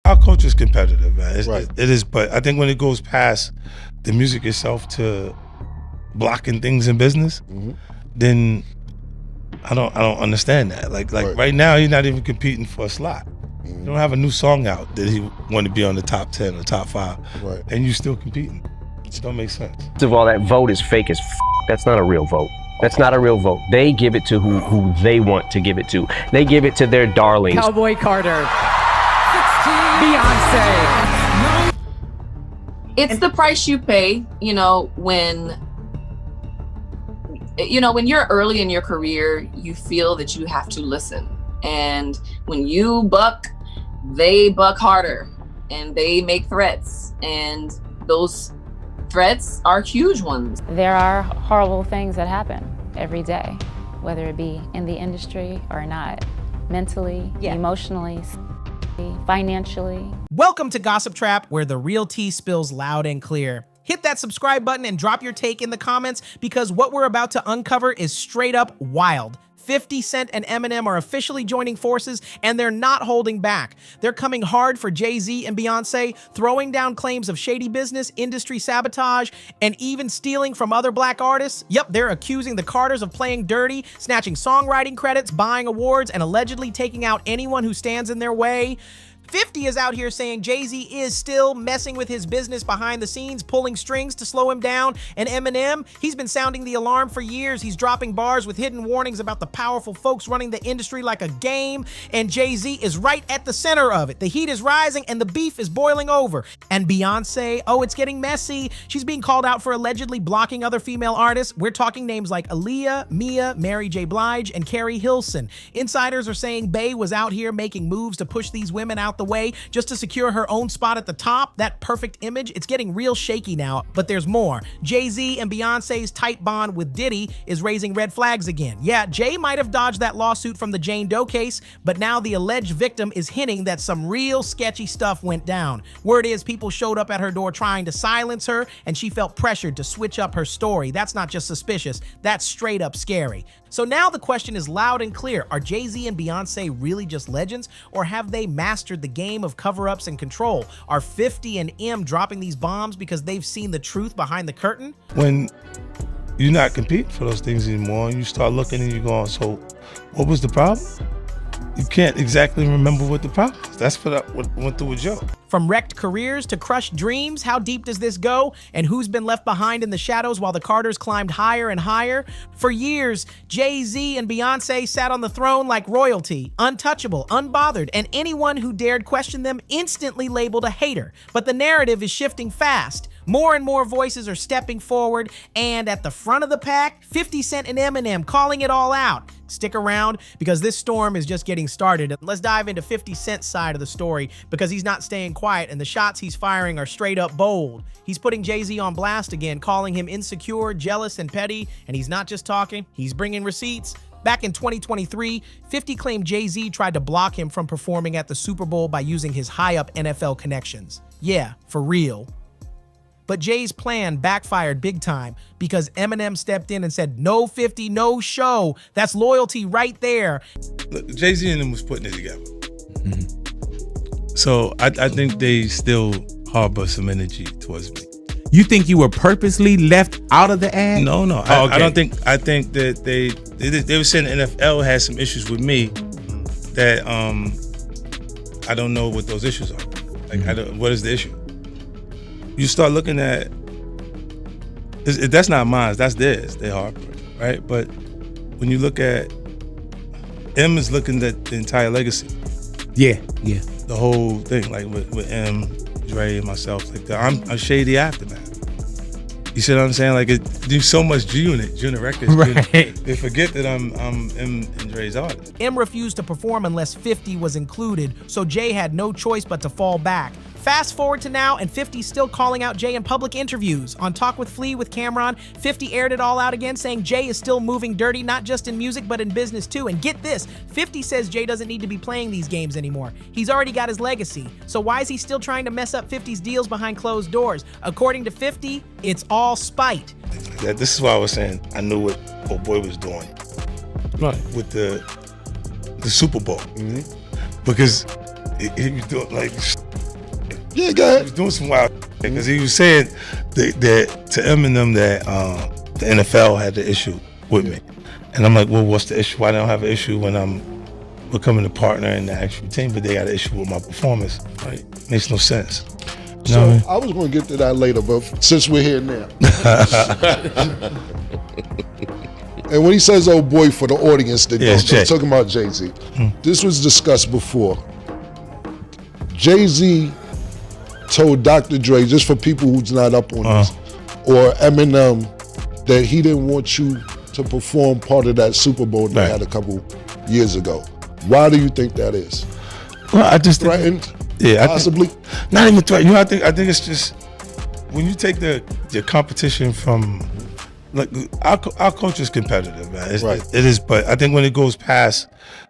our culture is competitive, man. Right. It is, but I think when it goes past the music itself to blocking things in business, then I don't understand that. Like right now, you're not even competing for a slot. You don't have a new song out that he want to be on the top 10 or top 5, right? And you still competing. It don't make sense. First of all, that vote is fake as f. That's not a real vote. That's not a real vote. They give it to who they want to give it to. They give it to their darlings. Cowboy Carter, Beyonce. It's the price you pay, when you're early in your career, you feel that you have to listen. And when you buck, they buck harder and they make threats. And those threats are huge ones. There are horrible things that happen every day, whether it be in the industry or not, mentally, emotionally, financially. Welcome to Gossip Trap, where the real tea spills loud and clear. Hit that subscribe button and drop your take in the comments, because what we're about to uncover is straight up wild. 50 Cent and Eminem are officially joining forces, and they're not holding back. They're coming hard for Jay Z and Beyoncé, throwing down claims of shady business, industry sabotage, and even stealing from other black artists. Yep, they're accusing the Carters of playing dirty, snatching songwriting credits, buying awards, and allegedly taking out anyone who stands in their way. 50 is out here saying Jay-Z is still messing with his business behind the scenes, pulling strings to slow him down. And Eminem, he's been sounding the alarm for years. He's dropping bars with hidden warnings about the powerful folks running the industry like a game. And Jay-Z is right at the center of it. The heat is rising and the beef is boiling over. And Beyonce, oh, it's getting messy. She's being called out for allegedly blocking other female artists. We're talking names like Aaliyah, Mia, Mary J. Blige, and Carrie Hilson. Insiders are saying Bey was out here making moves to push these women out the way just to secure her own spot at the top. That perfect image, it's getting real shaky now, but there's more. Jay-Z and Beyonce's tight bond with Diddy is raising red flags again. Yeah, Jay might have dodged that lawsuit from the Jane Doe case, but now the alleged victim is hinting that some real sketchy stuff went down. Word is people showed up at her door trying to silence her, and she felt pressured to switch up her story. That's not just suspicious, that's straight up scary. So now the question is loud and clear. Are Jay-Z and Beyonce really just legends, or have they mastered the game of cover-ups and control? Are 50 and M dropping these bombs because they've seen the truth behind the curtain? When you're not competing for those things anymore, and you start looking and you're going, so what was the problem? You can't exactly remember what the problem is. That's what went through with Joe. From wrecked careers to crushed dreams, how deep does this go? And who's been left behind in the shadows while the Carters climbed higher and higher? For years, Jay-Z and Beyonce sat on the throne like royalty, untouchable, unbothered, and anyone who dared question them instantly labeled a hater. But the narrative is shifting fast. More and more voices are stepping forward, and at the front of the pack, 50 Cent and Eminem calling it all out. Stick around, because this storm is just getting started. Let's dive into 50 Cent's side of the story, because he's not staying quiet, and the shots he's firing are straight up bold. He's putting Jay-Z on blast again, calling him insecure, jealous, and petty, and he's not just talking, he's bringing receipts. Back in 2023, 50 claimed Jay-Z tried to block him from performing at the Super Bowl by using his high-up NFL connections. Yeah, for real. But Jay's plan backfired big time, because Eminem stepped in and said, no 50, no show. That's loyalty right there. Look, Jay-Z and them was putting it together. So I think they still harbor some energy towards me. You think you were purposely left out of the ad? No. Oh, okay. I don't think. I think that they were saying the NFL had some issues with me that I don't know what those issues are. Like, what is the issue? You start looking at, that's not mine, that's theirs, they harbor, right? But when you look at, M is looking at the entire legacy. Yeah. The whole thing, like with M, Dre, and myself, like I'm a shady aftermath. You see what I'm saying? Like, there's so much G Unit Records. Right. They forget that I'm M and Dre's artist. M refused to perform unless 50 was included, so Jay had no choice but to fall back. Fast forward to now, and 50's still calling out Jay in public interviews. On Talk with Flea with Cameron, 50 aired it all out again, saying Jay is still moving dirty, not just in music, but in business too. And get this, 50 says Jay doesn't need to be playing these games anymore. He's already got his legacy. So why is he still trying to mess up 50's deals behind closed doors? According to 50, it's all spite. This is why I was saying I knew what old boy was doing. Right. With the Super Bowl. Because if you do it like, Yeah, go He ahead. was doing some wild because he was saying that to Eminem that the NFL had the issue with me. And I'm like, well, what's the issue? Why don't I have an issue when I'm becoming a partner in the actual team, but they got an issue with my performance? Right? Makes no sense. You know what I mean? I was going to get to that later, but since we're here now. And when he says "oh boy" for the audience that don't, I'm talking about Jay Z. This was discussed before. Jay Z told Dr. Dre, just for people who's not up on this, or Eminem, that he didn't want you to perform part of that Super Bowl they had a couple years ago. Why do you think that is? Well, I just threatened. Possibly. Not even threatened. You know, I think it's just when you take the competition from. Like our culture is competitive, man. It is, but I think when it goes past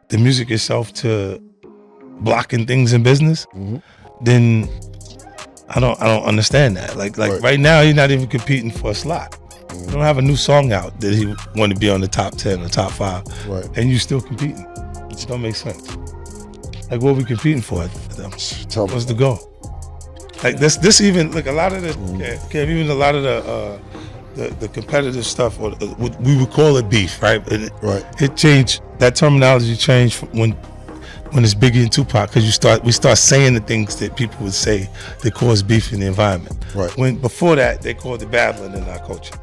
the music itself to blocking things in business, then I don't understand that. Like right now, he's not even competing for a slot. You don't have a new song out that he want to be on the top 10 or top 5, and you still competing. It just don't make sense. Like, what are we competing for? What's the goal? Like this even like a lot of the even a lot of the competitive stuff, or what we would call it beef, right? It changed. That terminology changed when it's Biggie and Tupac, because we start saying the things that people would say that cause beef in the environment. When before that they called it battling in our culture.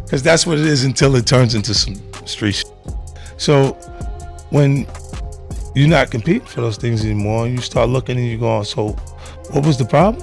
Because that's what it is until it turns into some street shit. So when you're not competing for those things anymore, you start looking and you're going, so what was the problem?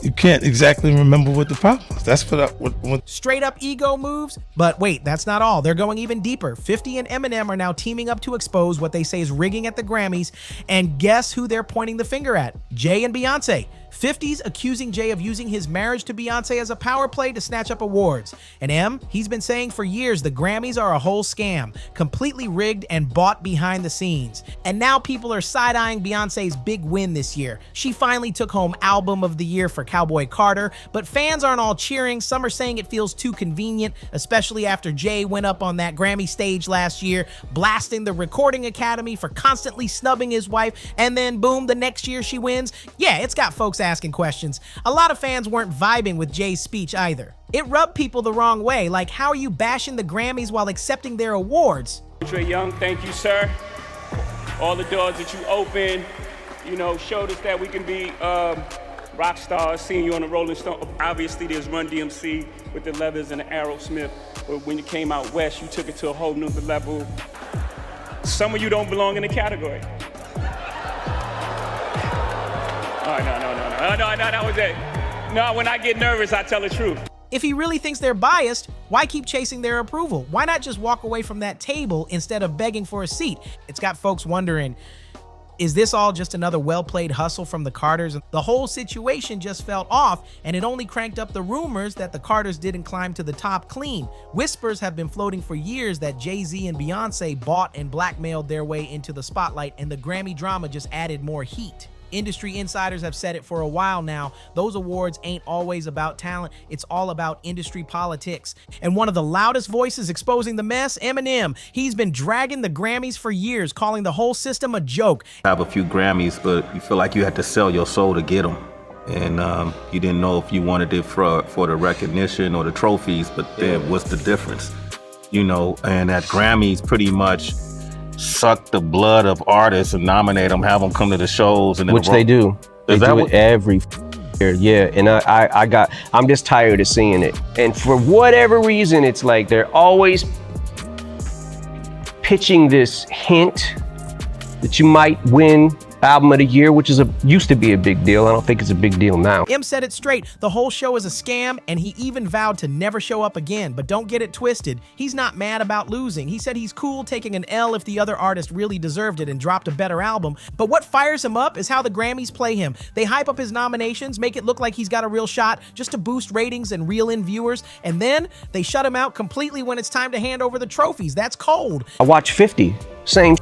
You can't exactly remember what the problem was. That's what straight up ego moves. But wait, that's not all. They're going even deeper. 50 and Eminem are now teaming up to expose what they say is rigging at the Grammys. And guess who they're pointing the finger at? Jay and Beyoncé. 50's accusing Jay of using his marriage to Beyoncé as a power play to snatch up awards. And M, he's been saying for years the Grammys are a whole scam, completely rigged and bought behind the scenes. And now people are side-eyeing Beyoncé's big win this year. She finally took home Album of the Year for Cowboy Carter, but fans aren't all cheering. Some are saying it feels too convenient, especially after Jay went up on that Grammy stage last year, blasting the Recording Academy for constantly snubbing his wife, and then boom, the next year she wins. Yeah, it's got folks asking questions. A lot of fans weren't vibing with Jay's speech either. It rubbed people the wrong way, like how are you bashing the Grammys while accepting their awards? Trey Young, thank you, sir. All the doors that you opened, you know, showed us that we can be rock stars. Seeing you on the Rolling Stone, obviously there's Run DMC with the Leathers and the Aerosmith, but when you came out west, you took it to a whole new level. Some of you don't belong in the category. Oh, no, that was it. No, when I get nervous, I tell the truth. If he really thinks they're biased, why keep chasing their approval? Why not just walk away from that table instead of begging for a seat? It's got folks wondering, is this all just another well-played hustle from the Carters? The whole situation just felt off, and it only cranked up the rumors that the Carters didn't climb to the top clean. Whispers have been floating for years that Jay Z and Beyoncé bought and blackmailed their way into the spotlight, and the Grammy drama just added more heat. Industry insiders have said it for a while now. Those awards ain't always about talent. It's all about industry politics. And one of the loudest voices exposing the mess, Eminem. He's been dragging the Grammys for years, calling the whole system a joke. Have a few Grammys, but you feel like you had to sell your soul to get them. And you didn't know if you wanted it for the recognition or the trophies, but then what's the difference? You know, and that Grammys pretty much suck the blood of artists and nominate them, have them come to the shows, and which they do. They do it every year, yeah. And I'm just tired of seeing it. And for whatever reason, it's like they're always pitching this hint that you might win Album of the Year, which used to be a big deal. I don't think it's a big deal now. M said it straight. The whole show is a scam, and he even vowed to never show up again. But don't get it twisted. He's not mad about losing. He said he's cool taking an L if the other artist really deserved it and dropped a better album. But what fires him up is how the Grammys play him. They hype up his nominations, make it look like he's got a real shot just to boost ratings and reel in viewers, and then they shut him out completely when it's time to hand over the trophies. That's cold. I watched 50. Same.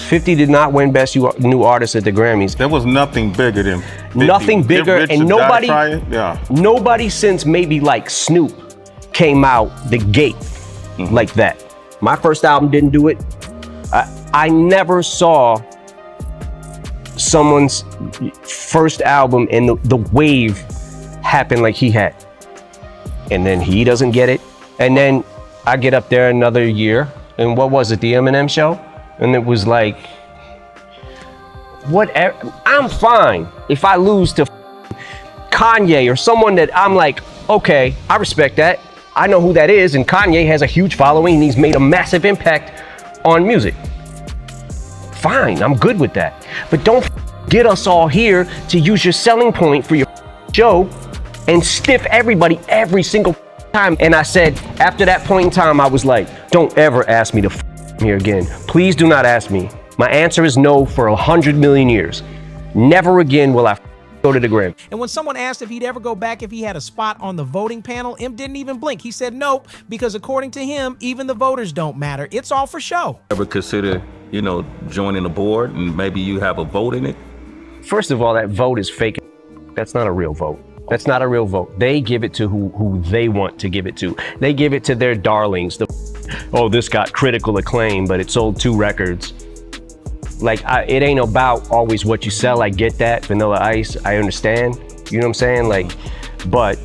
50 did not win Best New Artist at the Grammys. There was nothing bigger than 50. Nothing bigger, and nobody since maybe like Snoop came out the gate like that. My first album didn't do it. I never saw someone's first album and the wave happened like he had. And then he doesn't get it. And then I get up there another year, and what was it, the Eminem show? And it was like, whatever, I'm fine if I lose to Kanye or someone that I'm like, okay, I respect that. I know who that is, and Kanye has a huge following and he's made a massive impact on music. Fine, I'm good with that. But don't get us all here to use your selling point for your show and stiff everybody every single time. And I said, after that point in time, I was like, don't ever ask me to here again. Please do not ask me. My answer is no for 100 million years. Never again will I go to the Grammy. And when someone asked if he'd ever go back if he had a spot on the voting panel, M didn't even blink. He said nope, because according to him, even the voters don't matter. It's all for show. Ever consider, joining the board and maybe you have a vote in it? First of all, that vote is fake. That's not a real vote. That's not a real vote. They give it to who they want to give it to. They give it to their darlings. This got critical acclaim, but it sold 2 records. Like, it ain't about always what you sell. I get that, Vanilla Ice, I understand. You know what I'm saying? Like, but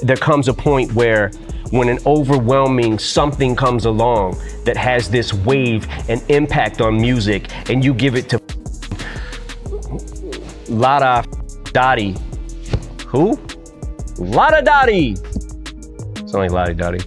there comes a point where when an overwhelming something comes along that has this wave and impact on music, and you give it to Lada Dottie. Who? Lada Dottie. It's only Lada Dottie.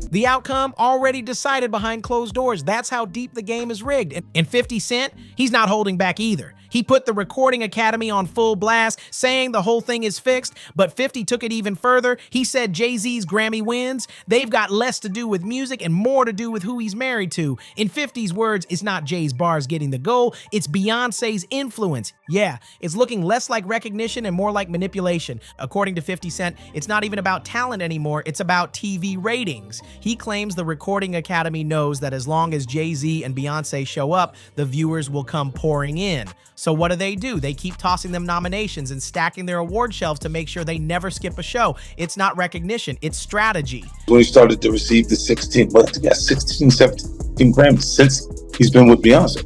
The outcome already decided behind closed doors. That's how deep the game is rigged. And 50 Cent, he's not holding back either. He put the Recording Academy on full blast, saying the whole thing is fixed, but 50 took it even further. He said Jay Z's Grammy wins, they've got less to do with music and more to do with who he's married to. In 50's words, it's not Jay's bars getting the gold, it's Beyonce's influence. Yeah, it's looking less like recognition and more like manipulation. According to 50 Cent, it's not even about talent anymore, it's about TV ratings. He claims the Recording Academy knows that as long as Jay Z and Beyoncé show up, the viewers will come pouring in. So what do? They keep tossing them nominations and stacking their award shelves to make sure they never skip a show. It's not recognition, it's strategy. When he started to receive the 16, 17 Grammys since he's been with Beyonce.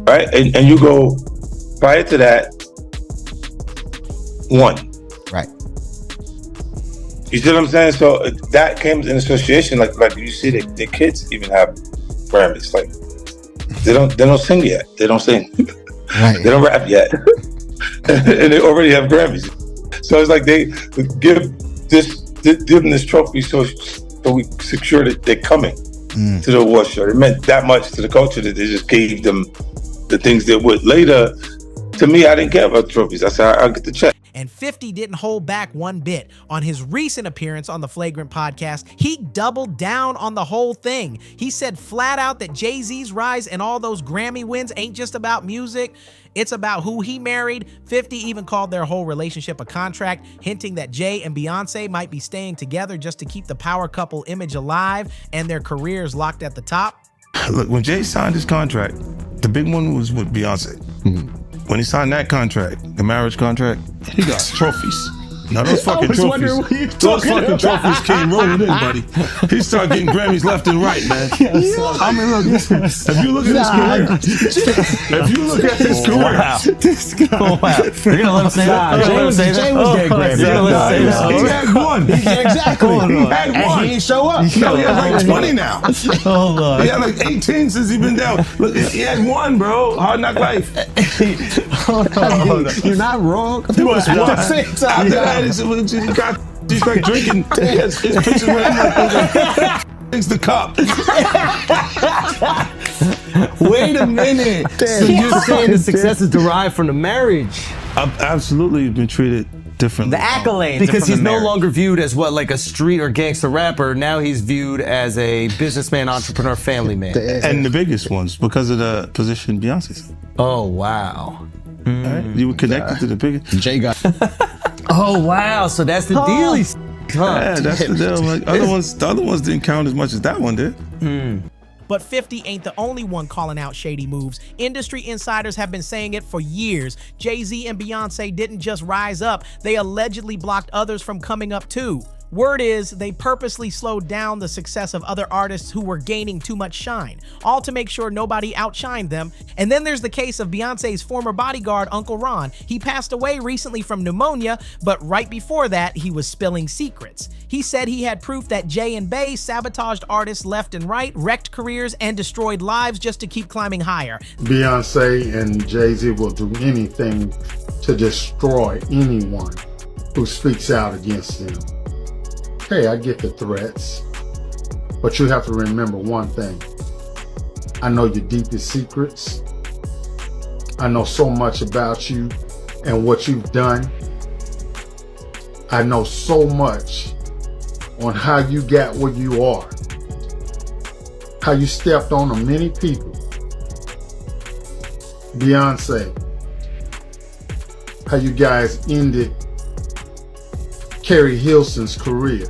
Right? And you go, prior to that, 1. Right. You see what I'm saying? So that came in association, like you see the kids even have Grammys. Like, they don't sing yet. They don't sing. Right. They don't rap yet. And they already have Grammys. So it's like they give them this trophy so we secure that they're coming to the award show. It meant that much to the culture that they just gave them the things they would. Later, to me, I didn't care about trophies. I said, I'll get the check. And 50 didn't hold back one bit. On his recent appearance on the Flagrant podcast, he doubled down on the whole thing. He said flat out that Jay Z's rise and all those Grammy wins ain't just about music. It's about who he married. 50 even called their whole relationship a contract, hinting that Jay and Beyonce might be staying together just to keep the power couple image alive and their careers locked at the top. Look, when Jay signed his contract, the big one was with Beyonce. When he signed that contract, the marriage contract, he got trophies. Now those fucking trophies, trophies came rolling in, buddy. He started getting Grammys left and right, man. I mean, look, if you look at his career, This guy. You're gonna let him say that? Jay was getting Grammys. He had one. Exactly. He had one. And he ain't show up. He has like 20 now. Hold on. He had like 18 since he been down. Look, he had one, bro. Hard Knock Life. Hold on. You're not wrong. He was one. At the same time. He got like drinking his pictures with him like things the cup. Wait a minute. So you're saying the success is derived from the marriage? I've absolutely been treated differently. The accolades. Because he's no longer viewed as what, like a street or gangster rapper. Now he's viewed as a businessman, entrepreneur, family man. And the biggest ones because of the position Beyonce's. Oh, wow. Right? You were connected to the biggest. Jay got. Oh, wow. So that's the deal. Yeah, that's the deal. Like, the other ones didn't count as much as that one did. But 50 ain't the only one calling out shady moves. Industry insiders have been saying it for years. Jay Z and Beyonce didn't just rise up, they allegedly blocked others from coming up too. Word is they purposely slowed down the success of other artists who were gaining too much shine, all to make sure nobody outshined them. And then there's the case of Beyoncé's former bodyguard, Uncle Ron. He passed away recently from pneumonia, but right before that, he was spilling secrets. He said he had proof that Jay and Bey sabotaged artists left and right, wrecked careers, and destroyed lives just to keep climbing higher. Beyoncé and Jay Z will do anything to destroy anyone who speaks out against them. Hey, I get the threats, but you have to remember one thing. I know your deepest secrets. I know so much about you and what you've done. I know so much on how you got where you are, how you stepped on many people. Beyonce, how you guys ended Carrie Hilson's career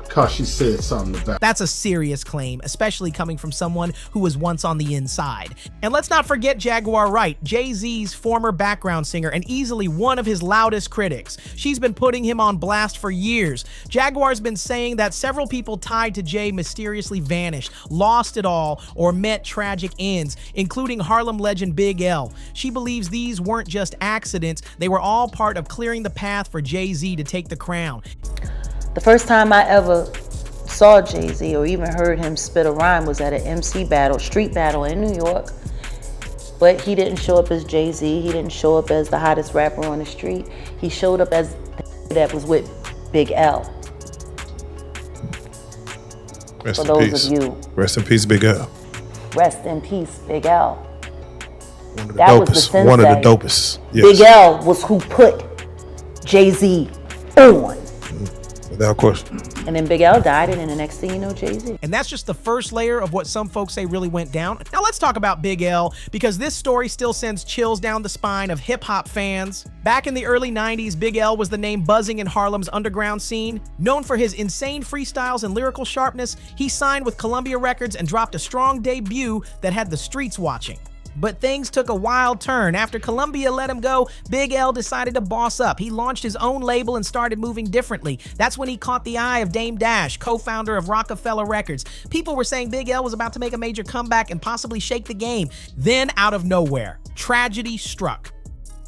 because she said something about it. That's a serious claim, especially coming from someone who was once on the inside. And let's not forget Jaguar Wright, Jay-Z's former background singer and easily one of his loudest critics. She's been putting him on blast for years. Jaguar's been saying that several people tied to Jay mysteriously vanished, lost it all, or met tragic ends, including Harlem legend Big L. She believes these weren't just accidents, they were all part of clearing the path for Jay-Z to take the crown. The first time I ever saw Jay Z or even heard him spit a rhyme was at an MC battle, street battle in New York. But he didn't show up as Jay Z. He didn't show up as the hottest rapper on the street. He showed up as that was with Big L. Rest For in those peace. of you, Rest in peace, Big L. rest in peace, Big L. One of the That was the dopest. sensei. One of the dopest. Yes. Big L was who put Jay Z on. Without question. And then Big L died, and then the next thing you know, Jay Z. And that's just the first layer of what some folks say really went down. Now let's talk about Big L, because this story still sends chills down the spine of hip-hop fans. Back in the early 90s, Big L was the name buzzing in Harlem's underground scene. Known for his insane freestyles and lyrical sharpness, he signed with Columbia Records and dropped a strong debut that had the streets watching. But things took a wild turn. After Columbia let him go, Big L decided to boss up. He launched his own label and started moving differently. That's when he caught the eye of Dame Dash, co-founder of Rockefeller Records. People were saying Big L was about to make a major comeback and possibly shake the game. Then, out of nowhere, tragedy struck.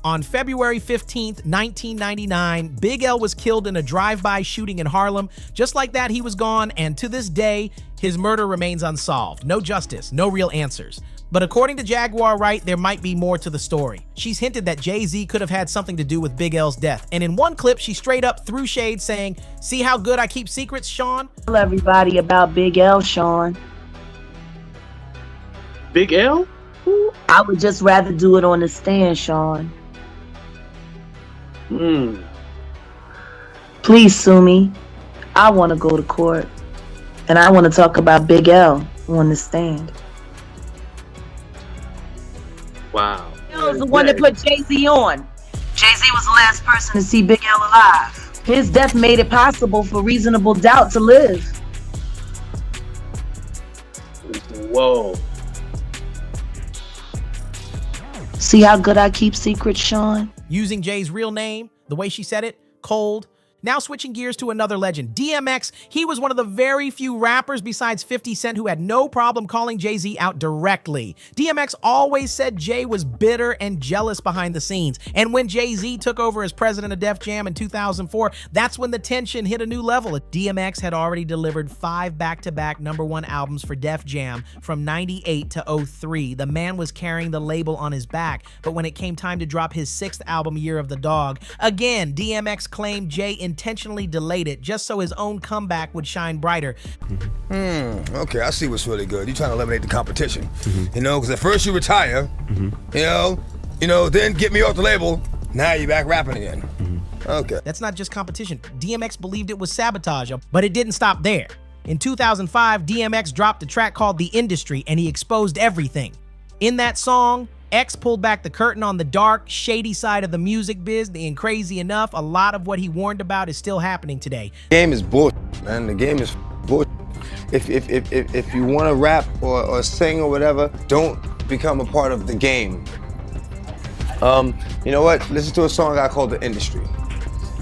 On February 15th, 1999, Big L was killed in a drive-by shooting in Harlem. Just like that, he was gone, and to this day, his murder remains unsolved. No justice, no real answers. But according to Jaguar Wright, there might be more to the story. She's hinted that Jay Z could have had something to do with Big L's death. And in one clip, she straight up threw shade saying, "See how good I keep secrets, Sean?" Tell everybody about Big L, Sean. Big L? I would just rather do it on the stand, Sean. Please sue me. I want to go to court. And I want to talk about Big L on the stand. Wow. Big L was the one that put Jay Z on. Jay Z was the last person to see Big L alive. His death made it possible for Reasonable Doubt to live. Whoa. See how good I keep secrets, Sean? Using Jay's real name, the way she said it, cold. Now switching gears to another legend, DMX. He was one of the very few rappers besides 50 Cent who had no problem calling Jay-Z out directly. DMX always said Jay was bitter and jealous behind the scenes. And when Jay-Z took over as president of Def Jam in 2004, that's when the tension hit a new level. DMX had already delivered 5 back-to-back #1 albums for Def Jam from 98 to 03. The man was carrying the label on his back. But when it came time to drop his 6th album, Year of the Dog, again, DMX claimed Jay intentionally delayed it just so his own comeback would shine brighter. Okay, I see what's really good. You're trying to eliminate the competition. You know, because at first you retire, you know, then get me off the label, now you're back rapping again. Okay. That's not just competition. DMX believed it was sabotage, but it didn't stop there. In 2005, DMX dropped a track called The Industry, and he exposed everything. In that song, X pulled back the curtain on the dark, shady side of the music biz, and crazy enough, a lot of what he warned about is still happening today. The game is bullshit, man. The game is bullshit. If you want to rap or sing or whatever, don't become a part of the game. You know what? Listen to a song I called The Industry.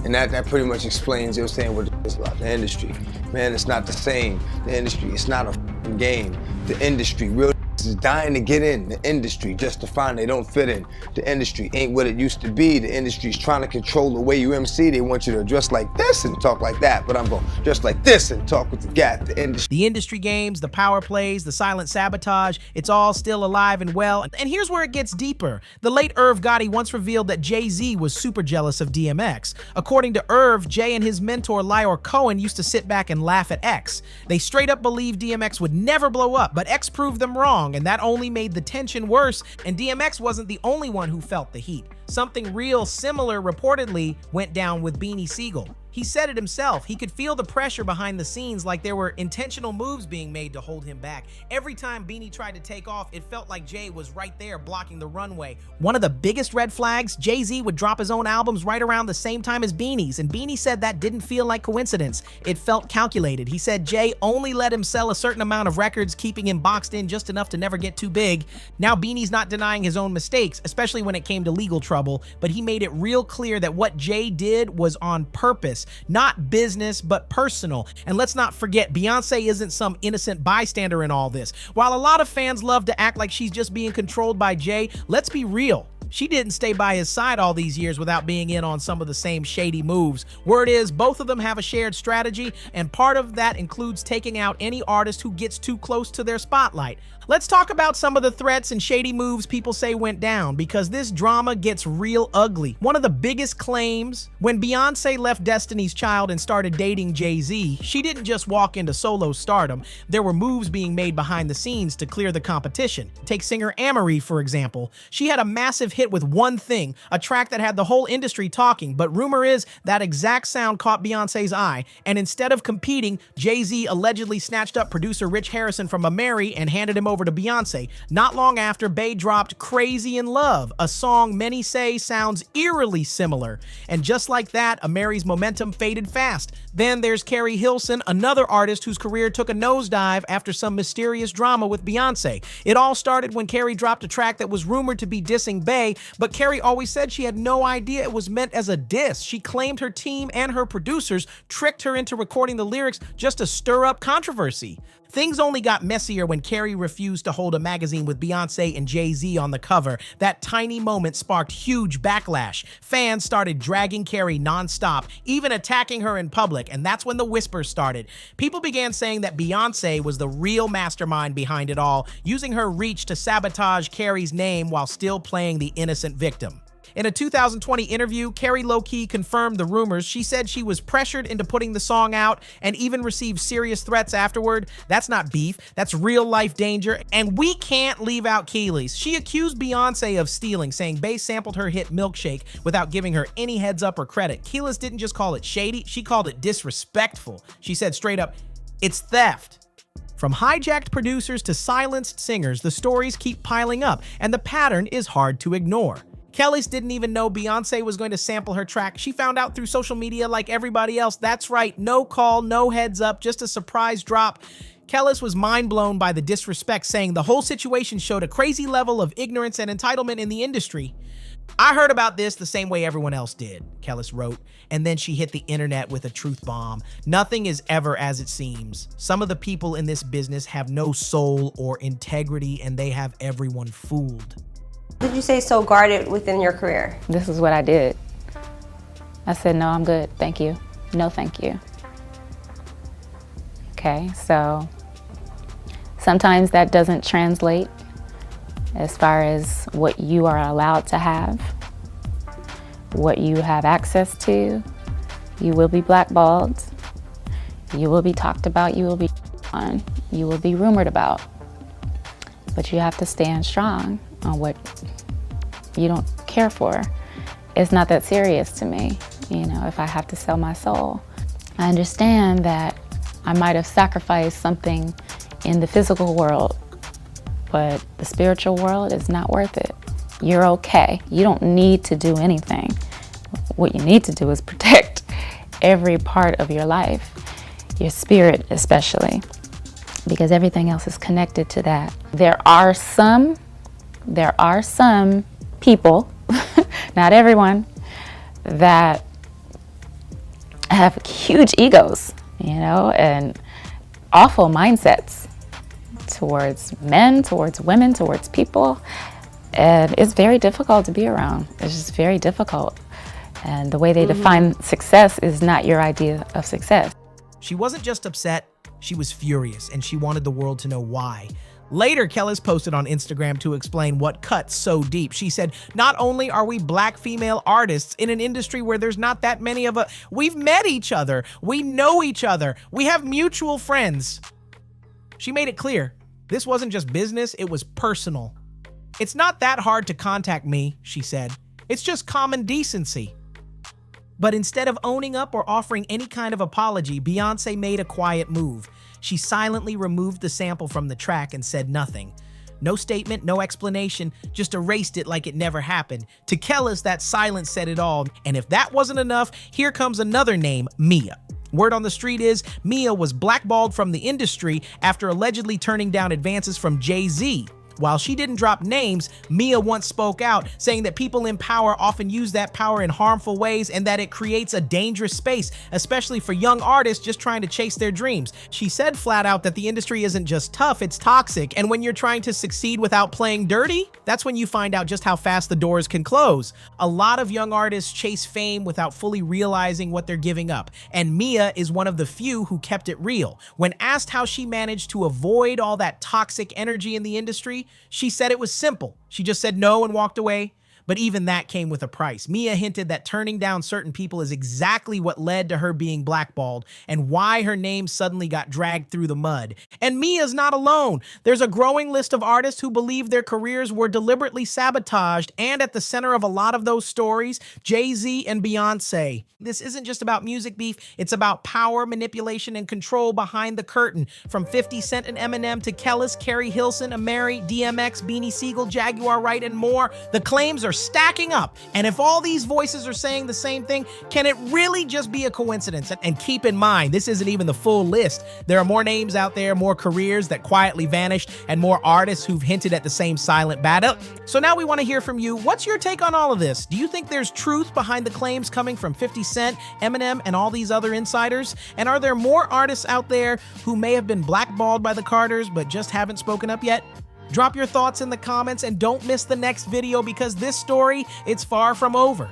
And that pretty much explains, you know what I'm saying, what it is about the industry. Man, it's not the same. The industry, it's not a f***ing game. The industry, real is dying to get in the industry just to find they don't fit in. The industry ain't what it used to be. The industry's trying to control the way you MC. They want you to dress like this and talk like that, but I'm going to dress like this and talk with the gap. The industry games, the power plays, the silent sabotage, it's all still alive and well. And here's where it gets deeper. The late Irv Gotti once revealed that Jay Z was super jealous of DMX. According to Irv, Jay and his mentor Lyor Cohen used to sit back and laugh at X. They straight up believed DMX would never blow up, but X proved them wrong, and that only made the tension worse, and DMX wasn't the only one who felt the heat. Something real similar reportedly went down with Beanie Sigel. He said it himself. He could feel the pressure behind the scenes, like there were intentional moves being made to hold him back. Every time Beanie tried to take off, it felt like Jay was right there blocking the runway. One of the biggest red flags, Jay Z would drop his own albums right around the same time as Beanie's, and Beanie said that didn't feel like coincidence. It felt calculated. He said Jay only let him sell a certain amount of records, keeping him boxed in just enough to never get too big. Now Beanie's not denying his own mistakes, especially when it came to legal trouble, but he made it real clear that what Jay did was on purpose, not business, but personal. And let's not forget, Beyoncé isn't some innocent bystander in all this. While a lot of fans love to act like she's just being controlled by Jay, let's be real. She didn't stay by his side all these years without being in on some of the same shady moves. Word is, both of them have a shared strategy, and part of that includes taking out any artist who gets too close to their spotlight. Let's talk about some of the threats and shady moves people say went down, because this drama gets real ugly. One of the biggest claims, when Beyoncé left Destiny's Child and started dating Jay Z, she didn't just walk into solo stardom. There were moves being made behind the scenes to clear the competition. Take singer Amory, for example. She had a massive hit with One Thing, a track that had the whole industry talking, but rumor is that exact sound caught Beyoncé's eye, and instead of competing, Jay Z allegedly snatched up producer Rich Harrison from Amory and handed him over to Beyoncé. Not long after, Bey dropped Crazy in Love, a song many say sounds eerily similar. And just like that, Amory's momentum faded fast. Then there's Carrie Hilson, another artist whose career took a nosedive after some mysterious drama with Beyoncé. It all started when Carrie dropped a track that was rumored to be dissing Bey, but Carrie always said she had no idea it was meant as a diss. She claimed her team and her producers tricked her into recording the lyrics just to stir up controversy. Things only got messier when Carrie refused to hold a magazine with Beyoncé and Jay Z on the cover. That tiny moment sparked huge backlash. Fans started dragging Carrie nonstop, even attacking her in public, and that's when the whispers started. People began saying that Beyoncé was the real mastermind behind it all, using her reach to sabotage Carrie's name while still playing the innocent victim. In a 2020 interview, Carrie low-key confirmed the rumors. She said she was pressured into putting the song out and even received serious threats afterward. That's not beef, that's real-life danger. And we can't leave out Keeley's. She accused Beyoncé of stealing, saying Bey sampled her hit Milkshake without giving her any heads up or credit. Keeley's didn't just call it shady, she called it disrespectful. She said straight up, "It's theft." From hijacked producers to silenced singers, the stories keep piling up, and the pattern is hard to ignore. Kelly's didn't even know Beyoncé was going to sample her track. She found out through social media like everybody else. That's right, no call, no heads up, just a surprise drop. Kellis was mind blown by the disrespect, saying the whole situation showed a crazy level of ignorance and entitlement in the industry. "I heard about this the same way everyone else did," Kellis wrote, and then she hit the internet with a truth bomb. "Nothing is ever as it seems. Some of the people in this business have no soul or integrity, and they have everyone fooled." Did you say so guarded within your career? This is what I did. I said, no, I'm good, thank you. No, thank you. Okay, so sometimes that doesn't translate as far as what you are allowed to have, what you have access to. You will be blackballed. You will be talked about. You will be on. You will be rumored about. But you have to stand strong on what you don't care for. It's not that serious to me, you know, if I have to sell my soul. I understand that I might have sacrificed something in the physical world, but the spiritual world is not worth it. You're okay. You don't need to do anything. What you need to do is protect every part of your life, your spirit especially, because everything else is connected to that. There are some people, not everyone, that have huge egos, you know, and awful mindsets towards men, towards women, towards people. And it's very difficult to be around. It's just very difficult. And the way they define success is not your idea of success. She wasn't just upset, she was furious, and she wanted the world to know why. Later, Kellis posted on Instagram to explain what cut so deep. She said, not only are we black female artists in an industry where there's not that many of us, we've met each other, we know each other, we have mutual friends. She made it clear, this wasn't just business, it was personal. It's not that hard to contact me, she said. It's just common decency. But instead of owning up or offering any kind of apology, Beyoncé made a quiet move. She silently removed the sample from the track and said nothing. No statement, no explanation, just erased it like it never happened. To Kellis, that silence said it all. And if that wasn't enough, here comes another name, Mia. Word on the street is Mia was blackballed from the industry after allegedly turning down advances from Jay Z. While she didn't drop names, Mia once spoke out, saying that people in power often use that power in harmful ways and that it creates a dangerous space, especially for young artists just trying to chase their dreams. She said flat out that the industry isn't just tough, it's toxic, and when you're trying to succeed without playing dirty, that's when you find out just how fast the doors can close. A lot of young artists chase fame without fully realizing what they're giving up, and Mia is one of the few who kept it real. When asked how she managed to avoid all that toxic energy in the industry, she said it was simple. She just said no and walked away. But even that came with a price. Mia hinted that turning down certain people is exactly what led to her being blackballed and why her name suddenly got dragged through the mud. And Mia's not alone. There's a growing list of artists who believe their careers were deliberately sabotaged, and at the center of a lot of those stories, Jay Z and Beyoncé. This isn't just about music beef, it's about power, manipulation, and control behind the curtain. From 50 Cent and Eminem to Kellis, Carrie Hilson, Amiri, DMX, Beanie Siegel, Jaguar Wright, and more, the claims are stacking up. And if all these voices are saying the same thing, can it really just be a coincidence? And keep in mind, this isn't even the full list. There are more names out there, more careers that quietly vanished, and more artists who've hinted at the same silent battle. So now we want to hear from you. What's your take on all of this? Do you think there's truth behind the claims coming from 50 Cent, Eminem, and all these other insiders? And are there more artists out there who may have been blackballed by the Carters but just haven't spoken up yet? Drop your thoughts in the comments and don't miss the next video because this story, it's far from over.